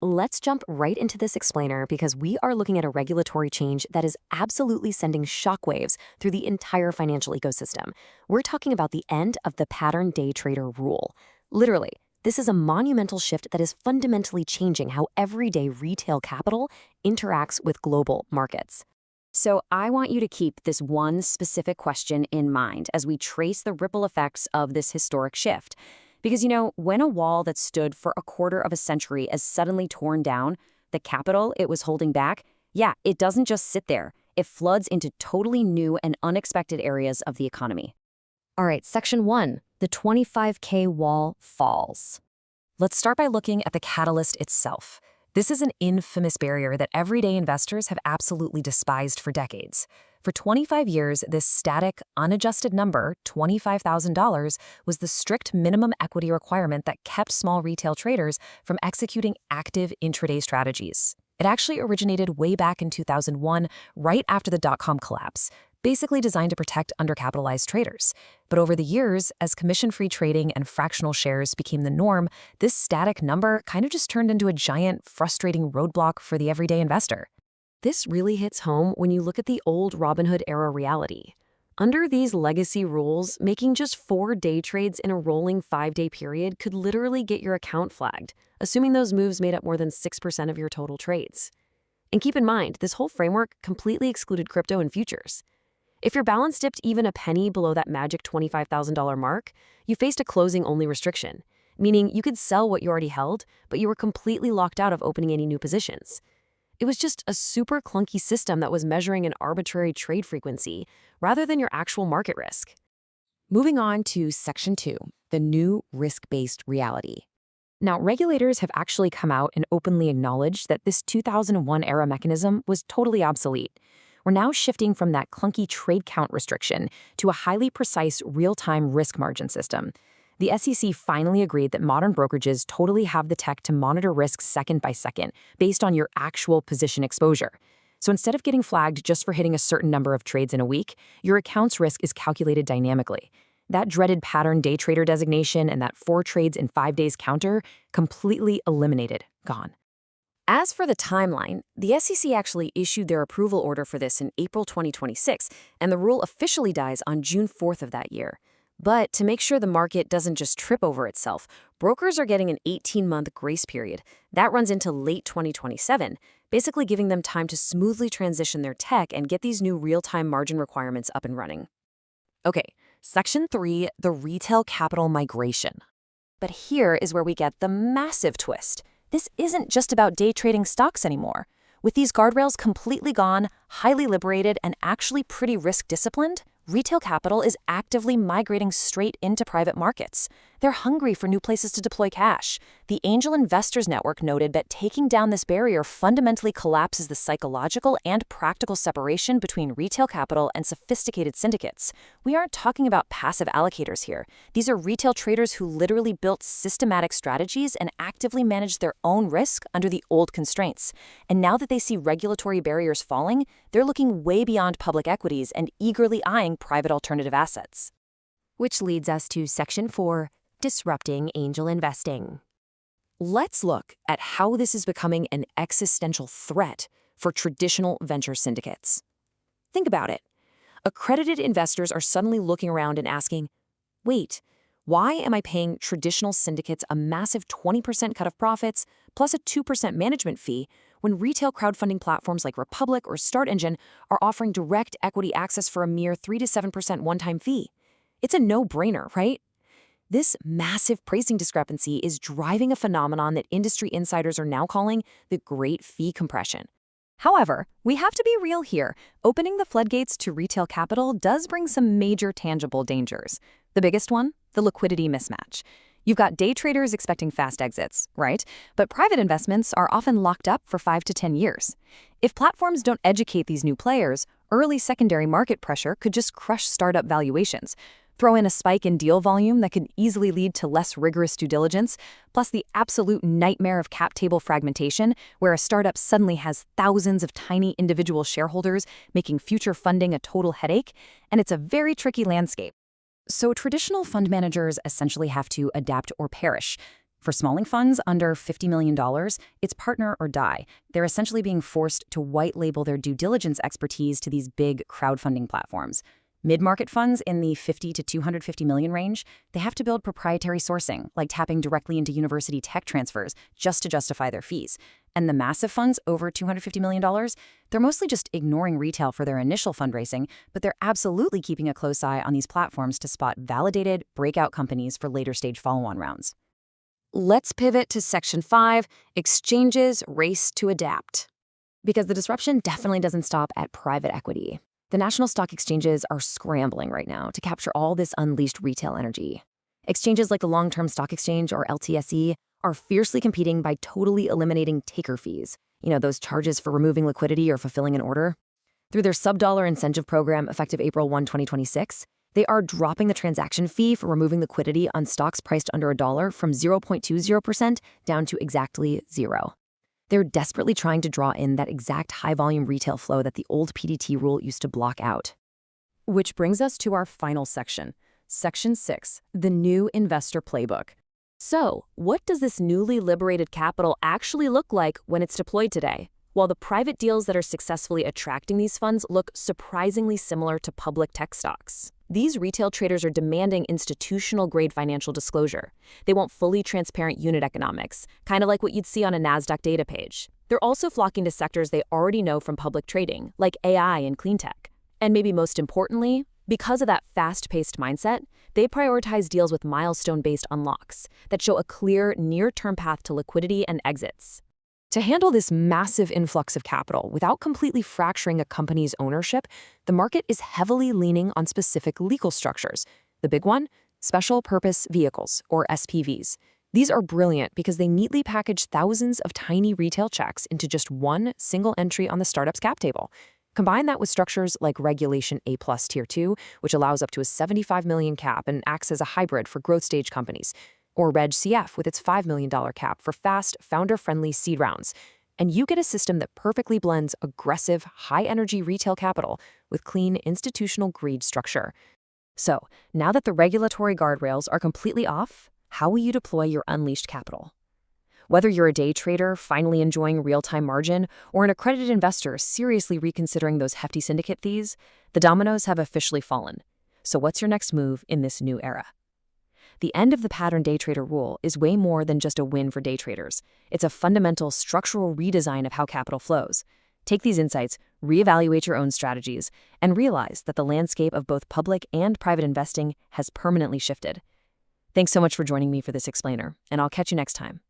Let's jump right into this explainer because we are looking at a regulatory change that is absolutely sending shockwaves through the entire financial ecosystem. We're talking about the end of the pattern day trader rule. Literally, this is a monumental shift that is fundamentally changing how everyday retail capital interacts with global markets. So I want you to keep this one specific question in mind as we trace the ripple effects of this historic shift. Because, when a wall that stood for a quarter of a century is suddenly torn down, the capital it was holding back, it doesn't just sit there. It floods into totally new and unexpected areas of the economy. All right, Section 1, the 25K wall falls. Let's start by looking at the catalyst itself. This is an infamous barrier that everyday investors have absolutely despised for decades. For 25 years, this static, unadjusted number, $25,000, was the strict minimum equity requirement that kept small retail traders from executing active intraday strategies. It actually originated way back in 2001, right after the dot-com collapse, basically designed to protect undercapitalized traders. But over the years, as commission-free trading and fractional shares became the norm, this static number kind of just turned into a giant, frustrating roadblock for the everyday investor. This really hits home when you look at the old Robinhood-era reality. Under these legacy rules, making just 4 day trades in a rolling 5-day period could literally get your account flagged, assuming those moves made up more than 6% of your total trades. And keep in mind, this whole framework completely excluded crypto and futures. If your balance dipped even a penny below that magic $25,000 mark, you faced a closing-only restriction, meaning you could sell what you already held, but you were completely locked out of opening any new positions. It was just a super clunky system that was measuring an arbitrary trade frequency rather than your actual market risk. Moving on to Section 2, the new risk-based reality. Now, regulators have actually come out and openly acknowledged that this 2001-era mechanism was totally obsolete. We're now shifting from that clunky trade count restriction to a highly precise real-time risk margin system. The SEC finally agreed that modern brokerages totally have the tech to monitor risks second by second, based on your actual position exposure. So instead of getting flagged just for hitting a certain number of trades in a week, your account's risk is calculated dynamically. That dreaded pattern day trader designation and that 4 trades in 5 days counter, completely eliminated, gone. As for the timeline, the SEC actually issued their approval order for this in April 2026, and the rule officially dies on June 4th of that year. But to make sure the market doesn't just trip over itself, brokers are getting an 18-month grace period. That runs into late 2027, basically giving them time to smoothly transition their tech and get these new real-time margin requirements up and running. Okay, Section 3, the retail capital migration. But here is where we get the massive twist. This isn't just about day trading stocks anymore. With these guardrails completely gone, highly liberated, and actually pretty risk-disciplined, retail capital is actively migrating straight into private markets. They're hungry for new places to deploy cash. The Angel Investors Network noted that taking down this barrier fundamentally collapses the psychological and practical separation between retail capital and sophisticated syndicates. We aren't talking about passive allocators here. These are retail traders who literally built systematic strategies and actively managed their own risk under the old constraints. And now that they see regulatory barriers falling, they're looking way beyond public equities and eagerly eyeing private alternative assets. Which leads us to Section 4, disrupting angel investing. Let's look at how this is becoming an existential threat for traditional venture syndicates. Think about it. Accredited investors are suddenly looking around and asking, wait, why am I paying traditional syndicates a massive 20% cut of profits plus a 2% management fee when retail crowdfunding platforms like Republic or Start Engine are offering direct equity access for a mere 3 to 7% one-time fee? It's a no-brainer, right? This massive pricing discrepancy is driving a phenomenon that industry insiders are now calling the Great Fee Compression. However, we have to be real here. Opening the floodgates to retail capital does bring some major tangible dangers. The biggest one, the liquidity mismatch. You've got day traders expecting fast exits, right? But private investments are often locked up for 5 to 10 years. If platforms don't educate these new players, early secondary market pressure could just crush startup valuations. Throw in a spike in deal volume that could easily lead to less rigorous due diligence, plus the absolute nightmare of cap table fragmentation, where a startup suddenly has thousands of tiny individual shareholders, making future funding a total headache, and it's a very tricky landscape. So traditional fund managers essentially have to adapt or perish. For smalling funds under $50 million, it's partner or die. They're essentially being forced to white-label their due diligence expertise to these big crowdfunding platforms. Mid-market funds in the $50 to $250 million range, they have to build proprietary sourcing, like tapping directly into university tech transfers just to justify their fees. And the massive funds over $250 million, they're mostly just ignoring retail for their initial fundraising, but they're absolutely keeping a close eye on these platforms to spot validated breakout companies for later-stage follow-on rounds. Let's pivot to Section 5, Exchanges Race to Adapt. Because the disruption definitely doesn't stop at private equity. The national stock exchanges are scrambling right now to capture all this unleashed retail energy. Exchanges like the Long-Term Stock Exchange, or LTSE, are fiercely competing by totally eliminating taker fees, those charges for removing liquidity or fulfilling an order. Through their sub-dollar incentive program effective April 1, 2026, they are dropping the transaction fee for removing liquidity on stocks priced under $1 from 0.20% down to exactly zero. They're desperately trying to draw in that exact high-volume retail flow that the old PDT rule used to block out. Which brings us to our final section, Section 6, the new investor playbook. So, what does this newly liberated capital actually look like when it's deployed today? While the private deals that are successfully attracting these funds look surprisingly similar to public tech stocks, these retail traders are demanding institutional-grade financial disclosure. They want fully transparent unit economics, kind of like what you'd see on a NASDAQ data page. They're also flocking to sectors they already know from public trading, like AI and clean tech. And maybe most importantly, because of that fast-paced mindset, they prioritize deals with milestone-based unlocks that show a clear, near-term path to liquidity and exits. To handle this massive influx of capital without completely fracturing a company's ownership, the market is heavily leaning on specific legal structures. The big one? Special Purpose Vehicles, or SPVs. These are brilliant because they neatly package thousands of tiny retail checks into just one single entry on the startup's cap table. Combine that with structures like Regulation A+ Tier 2, which allows up to a $75 million cap and acts as a hybrid for growth stage companies, or Reg CF with its $5 million cap for fast, founder-friendly seed rounds. And you get a system that perfectly blends aggressive, high-energy retail capital with clean institutional greed structure. So, now that the regulatory guardrails are completely off, how will you deploy your unleashed capital? Whether you're a day trader finally enjoying real-time margin or an accredited investor seriously reconsidering those hefty syndicate fees, the dominoes have officially fallen. So what's your next move in this new era? The end of the pattern day trader rule is way more than just a win for day traders. It's a fundamental structural redesign of how capital flows. Take these insights, reevaluate your own strategies, and realize that the landscape of both public and private investing has permanently shifted. Thanks so much for joining me for this explainer, and I'll catch you next time.